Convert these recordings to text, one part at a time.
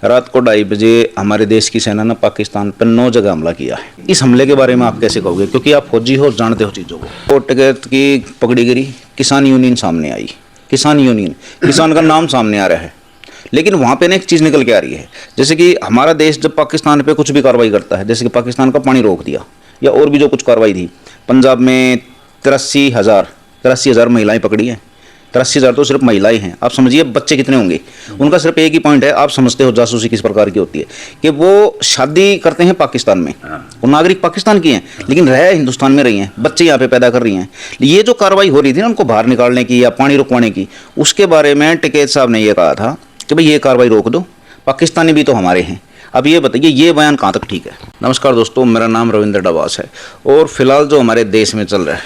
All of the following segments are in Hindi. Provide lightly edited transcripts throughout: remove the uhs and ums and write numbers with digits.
रात को 2:30 बजे हमारे देश की सेना ने पाकिस्तान पर 9 जगह हमला किया है। इस हमले के बारे में आप कैसे कहोगे, क्योंकि आप फौजी हो, जानते हो चीज़ों को। तो टिकट की पकड़ी गिरी, किसान यूनियन सामने आई, किसान यूनियन, किसान का नाम सामने आ रहा है, लेकिन वहाँ पे ना एक चीज़ निकल के आ रही है। जैसे कि हमारा देश जब पाकिस्तान पे कुछ भी कार्रवाई करता है, जैसे कि पाकिस्तान का पानी रोक दिया या और भी जो कुछ कार्रवाई थी, पंजाब में 83,000 महिलाएं पकड़ी हैं। 83,000 तो सिर्फ महिलाएं हैं। आप समझिए बच्चे कितने होंगे। उनका सिर्फ एक ही पॉइंट है, आप समझते हो जासूसी किस प्रकार की होती है, कि वो शादी करते हैं पाकिस्तान में, वो नागरिक पाकिस्तान की हैं लेकिन रह हिंदुस्तान में रही हैं, बच्चे यहाँ पे पैदा कर रही हैं। ये जो कार्रवाई हो रही थी ना उनको बाहर निकालने की या पानी रुकवाने की, उसके बारे में टिकैत साहब ने ये कहा था कि भाई ये कार्रवाई रोक दो, पाकिस्तानी भी तो हमारे हैं। अब ये बताइए ये बयान कहाँ तक ठीक है। नमस्कार दोस्तों, मेरा नाम रविंद्र डबास है और फिलहाल जो हमारे देश में चल रहा है,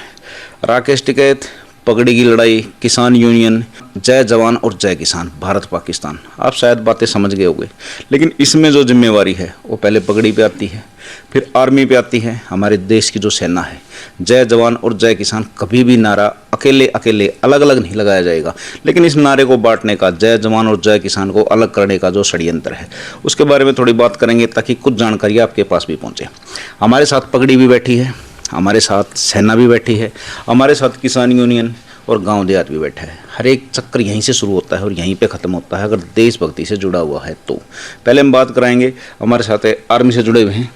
राकेश टिकैत, पगड़ी की लड़ाई, किसान यूनियन, जय जवान और जय किसान, भारत पाकिस्तान, आप शायद बातें समझ गए होंगे। लेकिन इसमें जो जिम्मेवारी है वो पहले पगड़ी पे आती है, फिर आर्मी पे आती है, हमारे देश की जो सेना है। जय जवान और जय किसान कभी भी नारा अकेले अकेले अलग अलग नहीं लगाया जाएगा, लेकिन इस नारे को बांटने का, जय जवान और जय किसान को अलग करने का जो षड्यंत्र है उसके बारे में थोड़ी बात करेंगे ताकि कुछ जानकारी आपके पास भी पहुँचे। हमारे साथ पगड़ी भी बैठी है, हमारे साथ सेना भी बैठी है, हमारे साथ किसान यूनियन और गांव देहात भी बैठा है। हर एक चक्कर यहीं से शुरू होता है और यहीं पे ख़त्म होता है अगर देशभक्ति से जुड़ा हुआ है तो। पहले हम बात कराएंगे, हमारे साथ आर्मी से जुड़े हुए हैं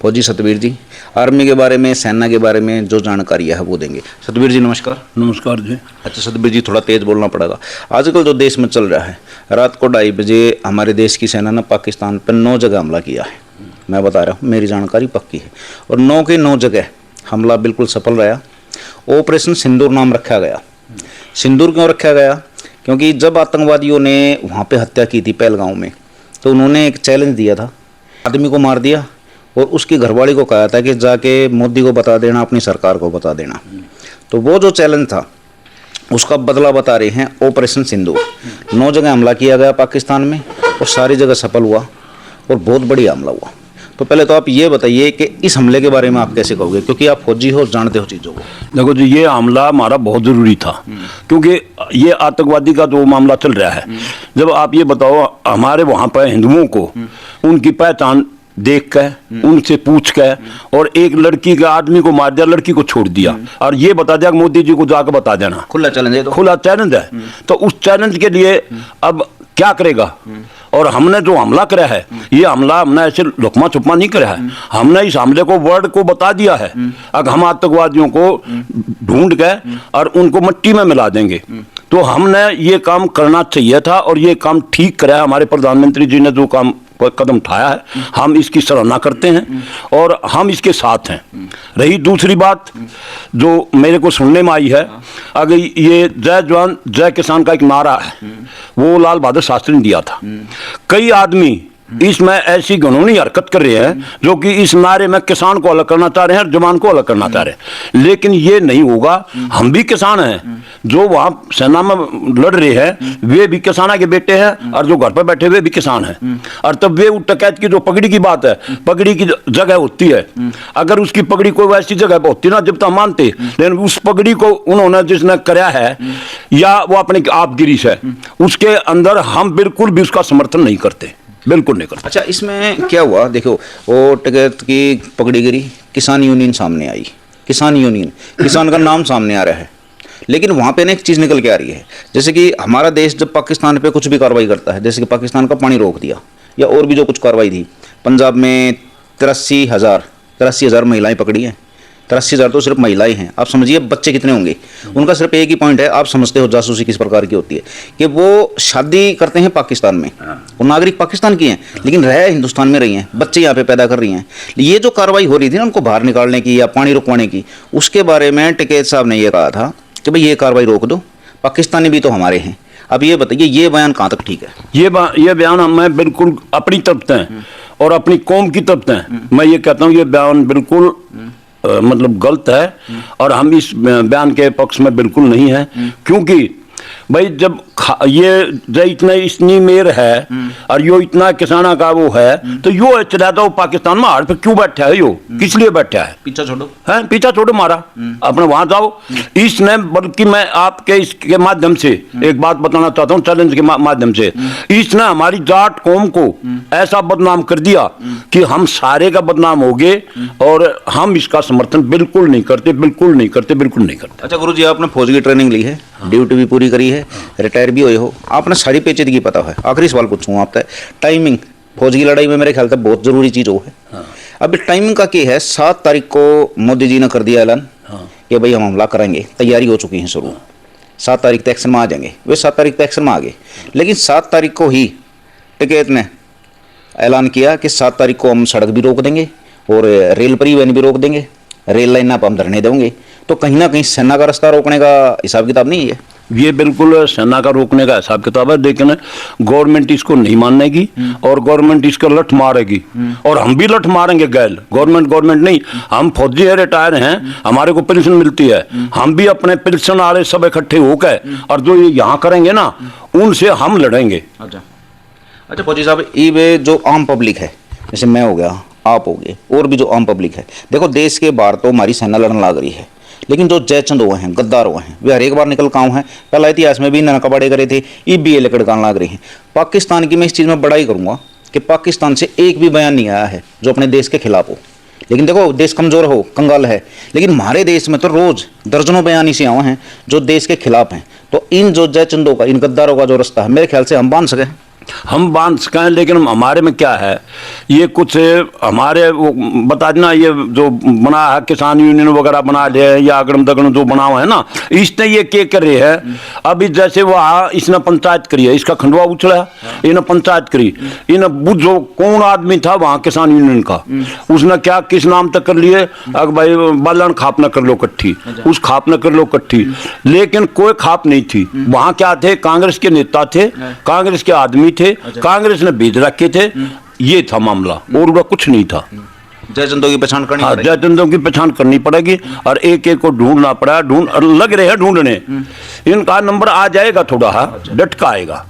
फौजी सतबीर जी, आर्मी के बारे में, सेना के बारे में जो जानकारी है वो देंगे। सतबीर जी नमस्कार। नमस्कार जी। अच्छा सतबीर जी, थोड़ा तेज़ बोलना पड़ेगा। आजकल जो देश में चल रहा है, रात को 2:30 बजे हमारे देश की सेना ने पाकिस्तान पर 9 जगह हमला किया है। मैं बता रहा हूँ, मेरी जानकारी पक्की है और 9 के 9 जगह हमला बिल्कुल सफल रहा। ऑपरेशन सिंदूर नाम रखा गया। सिंदूर क्यों रखा गया? क्योंकि जब आतंकवादियों ने वहाँ पे हत्या की थी पहलगांव में, तो उन्होंने एक चैलेंज दिया था, आदमी को मार दिया और उसकी घरवाली को कहा था कि जाके मोदी को बता देना, अपनी सरकार को बता देना। तो वो जो चैलेंज था उसका बदला बता रहे हैं ऑपरेशन सिंदूर। 9 जगह हमला किया गया पाकिस्तान में और सारी जगह सफल हुआ और बहुत बढ़िया हमला हुआ। तो पहले तो आप ये बताइए कि इस हमले के बारे में आप कैसे कहोगे, क्योंकि आप फौजी हो, जानते हो चीज़ों को। देखो जी, ये हमला हमारा बहुत ज़रूरी था क्योंकि ये आतंकवादी का जो मामला चल रहा है, जब आप ये बताओ हमारे वहाँ पर हिंदुओं को उनकी पहचान देख कर, उनसे पूछ कर, और एक लड़की का आदमी को मार दिया, लड़की को छोड़ दिया और ये बता दिया कि मोदी जी को जाकर बता देना। खुला चैलेंज है, तो खुला चैलेंज है। तो उस चैलेंज के लिए अब क्या करेगा? और हमने जो हमला करा है, ये हमला हमने ऐसे लुकमा छुपमा नहीं करा है, हमने इस हमले को वर्ल्ड को बता दिया है। अगर हम आतंकवादियों को ढूंढ गए और उनको मिट्टी में मिला देंगे, तो हमने ये काम करना चाहिए था और ये काम ठीक करा है। हमारे प्रधानमंत्री जी ने जो काम कदम उठाया है, हम इसकी सराहना करते हैं और हम इसके साथ हैं। रही दूसरी बात जो मेरे को सुनने में आई है, अगर ये जय जवान जय किसान का एक नारा है, वो लाल बहादुर शास्त्री ने दिया था। कई आदमी इसमें ऐसी घिनौनी हरकत कर रहे हैं जो कि इस नारे में किसान को अलग करना चाह रहे हैं और जवान को अलग करना चाह रहे हैं, लेकिन ये नहीं होगा। हम भी किसान हैं, जो वहाँ सेना में लड़ रहे हैं वे भी किसान के बेटे हैं और जो घर पर बैठे हुए भी किसान हैं। और तब वे टिकैत की जो पगड़ी की बात है, पगड़ी की जगह होती है, अगर उसकी पगड़ी कोई वैसी जगह पर होती ना जब तक मानते, लेकिन उस पगड़ी को उन्होंने जिसने कराया है या वो अपने आपगिरी से, उसके अंदर हम बिल्कुल भी उसका समर्थन नहीं करते, बिल्कुल नहीं करता। अच्छा, इसमें क्या हुआ देखो, वो टिकैत की पगड़ी गिरी, किसान यूनियन सामने आई, किसान यूनियन, किसान का नाम सामने आ रहा है, लेकिन वहाँ पे ना एक चीज़ निकल के आ रही है। जैसे कि हमारा देश जब पाकिस्तान पे कुछ भी कार्रवाई करता है, जैसे कि पाकिस्तान का पानी रोक दिया या और भी जो कुछ कार्रवाई थी, पंजाब में 83,000 महिलाएं पकड़ी हैं। 83,000 तो सिर्फ महिलाएं हैं। आप समझिए बच्चे कितने होंगे। उनका सिर्फ एक ही पॉइंट है, आप समझते हो जासूसी किस प्रकार की होती है, कि वो शादी करते हैं पाकिस्तान में, वो नागरिक पाकिस्तान की हैं लेकिन रह हिंदुस्तान में रही हैं, बच्चे यहाँ पे पैदा कर रही हैं। ये जो कार्रवाई हो रही थी ना उनको बाहर निकालने की या पानी रुकवाने की, उसके बारे में टिकैत साहब ने ये कहा था कि भाई ये कार्रवाई रोक दो, पाकिस्तानी भी तो हमारे हैं। अब ये बताइए ये बयान कहाँ तक ठीक है? ये बयान मैं बिल्कुल अपनी तरफ से और अपनी कौम की तरफ से मैं ये कहता हूँ, ये बयान बिल्कुल मतलब गलत है और हम इस बयान के पक्ष में बिल्कुल नहीं है। क्योंकि भाई जब ये जो इतना इतनी मेर है और यो इतना किसाना का वो है, तो यो चला तो पाकिस्तान में हार पे क्यों बैठा है, यो किस लिए बैठा है? पीछा छोड़ो है, पीछा छोड़ो मारा, अपने वहां जाओ। इसने, बल्कि मैं आपके इसके माध्यम से एक बात बताना चाहता हूँ, चैलेंज के माध्यम से, इसने हमारी जाट कौम को ऐसा बदनाम कर दिया कि हम सारे का बदनाम हो गए, और हम इसका समर्थन बिल्कुल नहीं करते, बिल्कुल नहीं करते, बिल्कुल नहीं करते। अच्छा गुरु जी, आपने फौज की ट्रेनिंग ली है, ड्यूटी भी पूरी करी है, रिटायर भी हुए हो, आपने सारी पेचीदगी पता है। आखिरी सवाल पूछूंगा आपसे, टाइमिंग फौज की लड़ाई में मेरे ख्याल से बहुत जरूरी चीज हो है। अब टाइमिंग का क्या है? 7 तारीख को मोदी जी ने कर दिया ऐलान कि भाई हम हमला करेंगे, तैयारी हो चुकी है शुरू, 7 तारीख तक एक्शन में आ जाएंगे। वे 7 तारीख तक एक्शन में आ गए, लेकिन 7 तारीख को ही टिकैत ने ऐलान किया कि 7 तारीख को हम सड़क भी रोक देंगे और रेल परिवहन भी रोक देंगे, रेल लाइन पर हम धरने देंगे। तो कहीं ना कहीं सेना का रास्ता रोकने का हिसाब किताब नहीं है? ये बिल्कुल सेना का रोकने का हिसाब किताब है, लेकिन गवर्नमेंट इसको नहीं मानेगी और गवर्नमेंट इसको लठ मारेगी, और हम भी लठ मारेंगे। गैल गवर्नमेंट नहीं, हम फौजी है, रिटायर हैं, हमारे को पेंशन मिलती है, हम भी अपने पेंशन वाले सब इकट्ठे होकर, और जो ये यहाँ करेंगे ना, उनसे हम लड़ेंगे। अच्छा फौजी साहब, ये जो आम पब्लिक है, जैसे मैं हो गया, आप हो गए, और भी जो आम पब्लिक है, देखो देश के बाहर तो हमारी सेना लड़ने लग रही है, लेकिन जो जयचंद हुए हैं, गद्दार हुए हैं, वे हर एक बार निकल काऊ हैं। पहला इतिहास में भी ननकबाड़े करे थे, ये भी ये लकड़कान लग रही हैं। पाकिस्तान की मैं इस चीज़ में बड़ाई करूंगा कि पाकिस्तान से एक भी बयान नहीं आया है जो अपने देश के खिलाफ हो। लेकिन देखो देश कमज़ोर हो, कंगाल है, लेकिन हमारे देश में तो रोज़ दर्जनों बयान ऐसे आए हैं जो देश के खिलाफ हैं। तो इन जो जयचंदों का, इन गद्दारों का जो रास्ता है, मेरे ख्याल से हम बांध सकें, हम बांध सकें। लेकिन हमारे में क्या है, ये कुछ हमारे बता देना, ये जो बना है किसान यूनियन वगैरह बना रहे हैं, या अगड़म दगड़म जो बना हुआ है ना, इसने ये क्या कर रहे हैं। अभी जैसे वहाँ इसने पंचायत करी है, इसका खंडवा उछला, इन्हें पंचायत करी, इन्हें जो कौन आदमी था वहाँ किसान यूनियन का, उसने क्या किस नाम तक कर लिए, अगर भाई बालन खाप न कर लो कट्ठी, उस खाप न कर लो कट्ठी, लेकिन कोई खाप नहीं थी। वहाँ क्या थे, कांग्रेस के नेता थे, कांग्रेस के आदमी थे, कांग्रेस ने भेज रखे थे, ये था मामला, और उनका कुछ नहीं था। जयचंदों की पहचान करनी पड़ेगी, जयचंदों की पहचान करनी पड़ेगी, और एक एक को ढूंढना पड़ा, लग रहे हैं ढूंढने, इनका नंबर आ जाएगा, थोड़ा डट का आएगा।